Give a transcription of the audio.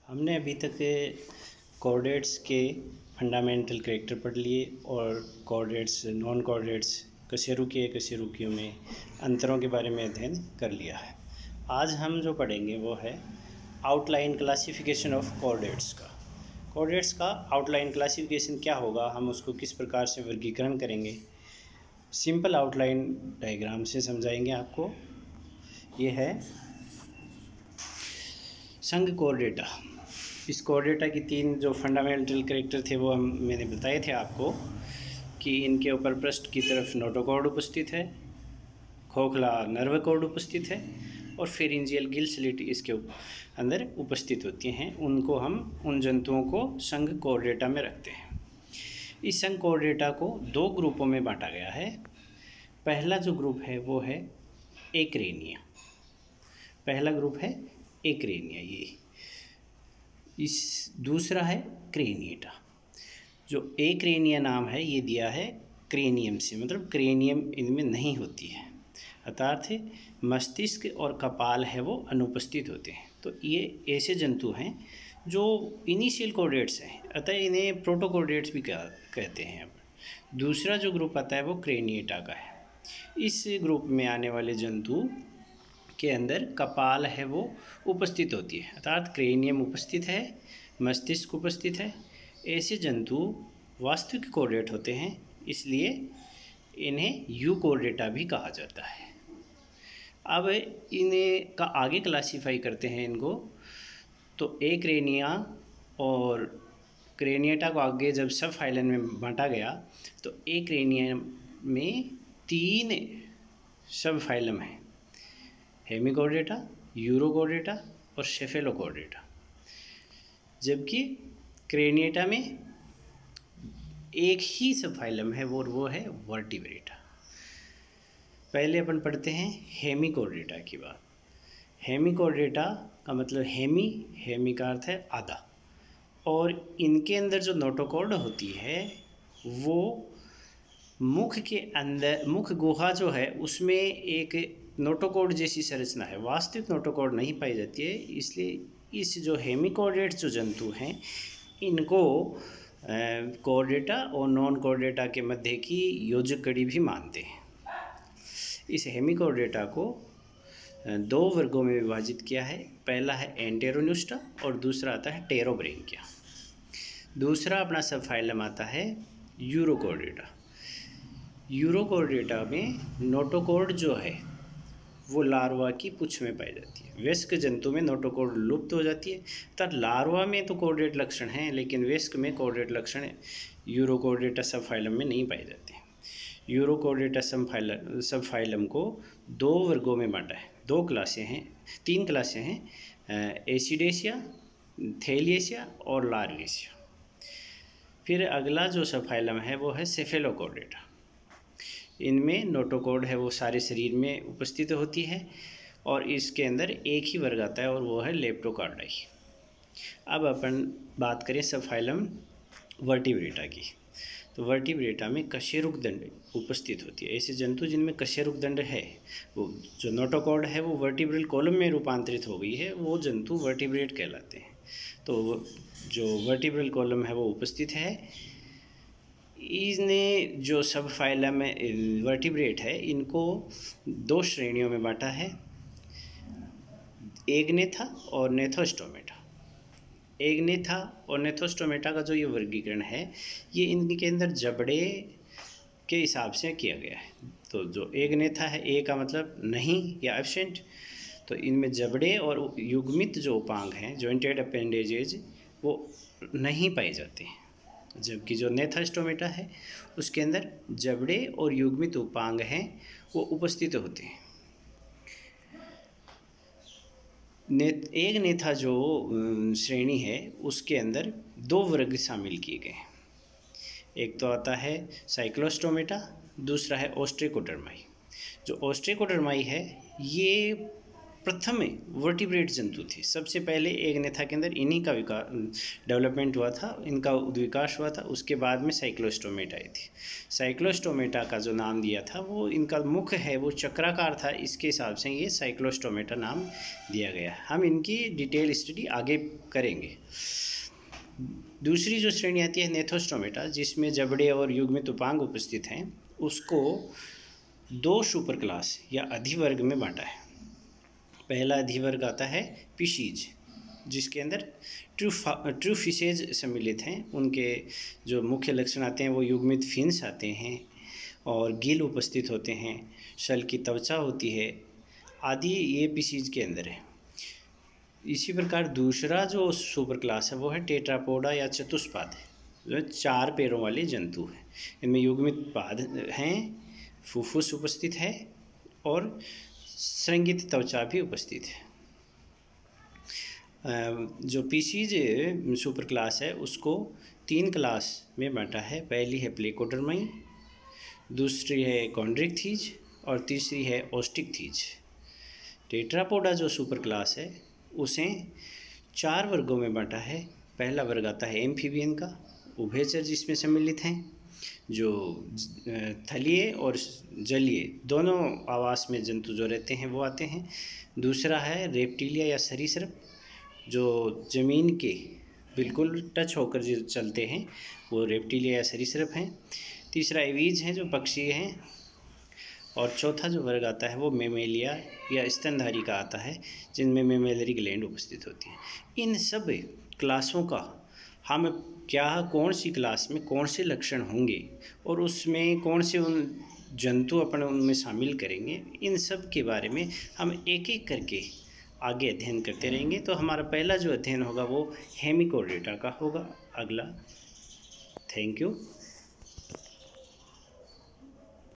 हमने अभी तक कोऑर्डिनेट्स के फंडामेंटल कैरेक्टर पढ़ लिए और कोऑर्डिनेट्स नॉन कोऑर्डिनेट्स कशेरुकियों में अंतरों के बारे में अध्ययन कर लिया है। आज हम जो पढ़ेंगे वो है आउटलाइन क्लासिफिकेशन ऑफ कोऑर्डिनेट्स का। कोऑर्डिनेट्स का आउटलाइन क्लासिफिकेशन क्या होगा, हम उसको किस प्रकार से वर्गीकरण करेंगे, सिंपल आउटलाइन डायग्राम से समझाएंगे आपको। ये है संघ कोऑर्डिनेटा। इस कोऑर्डिनेटा की तीन जो फंडामेंटल कैरेक्टर थे वो मैंने बताए थे आपको कि इनके ऊपर पृष्ठ की तरफ नोटोकॉर्ड उपस्थित है, खोखला नर्व कॉर्ड उपस्थित है और फेरिंजियल गिल स्लिट इसके अंदर उपस्थित होती हैं। उनको हम उन जंतुओं को संघ कोऑर्डिनेटा में रखते हैं। इस संघ कोऑर्डिनेटा को दो ग्रुपों में बांटा गया है। पहला जो ग्रुप है वो है एक्रेनिया। पहला ग्रुप है एक्रेनिया, ये इस दूसरा है क्रेनिएटा। जो एक्रेनिया नाम है ये दिया है क्रेनियम से, मतलब क्रेनियम इनमें नहीं होती है, अर्थात मस्तिष्क और कपाल है वो अनुपस्थित होते हैं। तो ये ऐसे जंतु हैं जो इनिशियल कोऑर्डिनेट्स हैं, अतः इन्हें प्रोटोकोऑर्डिनेट्स भी कहते हैं। अब दूसरा जो ग्रुप आता है वो क्रेनिएटा का है। इस ग्रुप में आने वाले जंतु के अंदर कपाल है वो उपस्थित होती है, अर्थात क्रेनियम उपस्थित है, मस्तिष्क उपस्थित है। ऐसे जंतु वास्तविक कोऑर्डिनेट होते हैं, इसलिए इन्हें यूकोऑर्डिनेटा भी कहा जाता है। अब इन्हें का आगे क्लासीफाई करते हैं इनको, तो एक्रेनिया और क्रेनिएटा को आगे जब सब फाइलन में बांटा गया तो एक्रेनिया में तीन सब फाइलम हैं, हेमिकोऑर्डिनेटा, यूरोकोऑर्डिनेटा और सेफेलोकोऑर्डिनेटा। जबकि क्रेनिएटा में एक ही सब फाइलम है वो है वर्टिब्रेटा। पहले अपन पढ़ते हैं हेमिकोऑर्डिनेटा की बात। हेमिकोऑर्डिनेटा का मतलब हेमी का अर्थ है आधा, और इनके अंदर जो नोटोकॉर्ड होती है वो मुख के अंदर, मुख गुहा जो है उसमें एक नोटोकॉर्ड जैसी संरचना है, वास्तविक नोटोकॉर्ड नहीं पाई जाती है। इसलिए इस जो हेमिकोऑर्डिनेट्स जो जंतु हैं इनको कोऑर्डिनेटा और नॉन कोऑर्डिनेटा के मध्य की योजक कड़ी भी मानते हैं। इस हेमिकोऑर्डिनेटा को दो वर्गों में विभाजित किया है। पहला है एंटेरोन्यूस्टा और दूसरा आता है टेरोब्रेंकिया। दूसरा अपना सब फाइलम आता है यूरोकोऑर्डिनेटा। यूरोकोऑर्डिनेटा में नोटोकॉर्ड जो है वो लार्वा की पूंछ में पाई जाती है। वयस्क जंतु में नोटोकॉर्ड लुप्त हो जाती है, अर्थात लार्वा में तो कोऑर्डिनेट लक्षण हैं लेकिन वयस्क में कोऑर्डिनेट लक्षण यूरोकोऑर्डिनेटा सब फाइलम में नहीं पाए जाते हैं। यूरोकोऑर्डिनेटा सब फाइलम को दो वर्गों में बांटा है, तीन क्लासें हैं, एसिडेशिया, थैलिएशिया और लार्वेशिया। फिर अगला जो सब फाइलम है वो है सेफेलोकोऑर्डिनेटा। इनमें नोटोकॉर्ड है वो सारे शरीर में उपस्थित होती है और इसके अंदर एक ही वर्ग आता है और वो है लेप्टोकार्डाई। अब अपन बात करें सब फाइलम वर्टिब्रेटा की, तो वर्टिब्रेटा में कशेरुक दंड उपस्थित होती है। ऐसे जंतु जिनमें कशेरुक दंड है, वो जो नोटोकॉर्ड है वो वर्टिब्रल कॉलम में रूपांतरित हो गई है, वो जंतु वर्टिब्रेट कहलाते हैं। तो जो वर्टिब्रल कॉलम है वो उपस्थित है। इसने जो सब फाइलम वर्टिब्रेट है इनको दो श्रेणियों में बांटा है, एगनेथा और नेथोस्टोमेटा। एगनेथा और नेथोस्टोमेटा का जो ये वर्गीकरण है ये इनके अंदर जबड़े के हिसाब से किया गया है। तो जो एगनेथा है, ए का मतलब नहीं या एब्सेंट, तो इनमें जबड़े और युग्मित जो उपांग हैं, जॉइंटेड अपेंडेजेज, वो नहीं पाए जाते हैं। जबकि जो नेथोस्टोमेटा है उसके अंदर जबड़े और युग्मित उपांग हैं वो उपस्थित होते हैं। एक नेथा जो श्रेणी है उसके अंदर दो वर्ग शामिल किए गए हैं। एक तो आता है साइक्लोस्टोमेटा, दूसरा है ओस्ट्रिकोडर्माई। जो ओस्ट्रिकोडर्माई है ये प्रथम वर्टिब्रेट जंतु थे। सबसे पहले एक नेथा के अंदर इन्हीं का डेवलपमेंट हुआ था, इनका विकास हुआ था। उसके बाद में साइक्लोस्टोमेटा आई थी। साइक्लोस्टोमेटा का जो नाम दिया था वो इनका मुख है वो चक्राकार था, इसके हिसाब से ये साइक्लोस्टोमेटा नाम दिया गया। हम इनकी डिटेल स्टडी आगे करेंगे। दूसरी जो श्रेणी आती है नेथोस्टोमेटा, जिसमें जबड़े और युग्मित उपांग उपस्थित हैं, उसको 2 सुपर क्लास या अधिवर्ग में बांटा है। पहला अधिवर्ग आता है पिशीज, जिसके अंदर ट्रू फिशेज सम्मिलित हैं। उनके जो मुख्य लक्षण आते हैं वो युग्मित फिन्स आते हैं और गिल उपस्थित होते हैं, शल की त्वचा होती है आदि, ये पिशीज के अंदर है। इसी प्रकार दूसरा जो सुपर क्लास है वो है टेट्रापोडा या चतुष्पाद, जो 4 पैरों वाले जंतु हैं। इनमें युग्मित पाद हैं, फुफ्फुस उपस्थित है और संरंगित त्वचा भी उपस्थित है। जो पीसीज सुपर क्लास है उसको 3 क्लास में बांटा है। पहली है प्लेकोडर्माई, दूसरी है कॉन्ड्रिक्थीज और तीसरी है ओस्टिकथीज। टेट्रापोडा जो सुपर क्लास है उसे 4 वर्गों में बांटा है। पहला वर्ग आता है एम्फीबियन का, उभयचर जिसमें सम्मिलित हैं, जो थलीय और जलीय दोनों आवास में जंतु जो रहते हैं वो आते हैं। दूसरा है रेप्टिलिया या सरीसृप, जो ज़मीन के बिल्कुल टच होकर जो चलते हैं वो रेप्टिलिया या सरीसृप हैं। तीसरा एवीज हैं जो पक्षी हैं, और चौथा जो वर्ग आता है वो मेमेलिया या स्तनधारी का आता है, जिनमें मेमेलरी ग्लैंड उपस्थित होती हैं। इन सब क्लासों का हम कौन सी क्लास में कौन से लक्षण होंगे और उसमें कौन से उन जंतु अपन उनमें शामिल करेंगे, इन सब के बारे में हम एक एक करके आगे अध्ययन करते रहेंगे। तो हमारा पहला जो अध्ययन होगा वो हेमिकोर्डेटा का होगा। अगला, थैंक यू।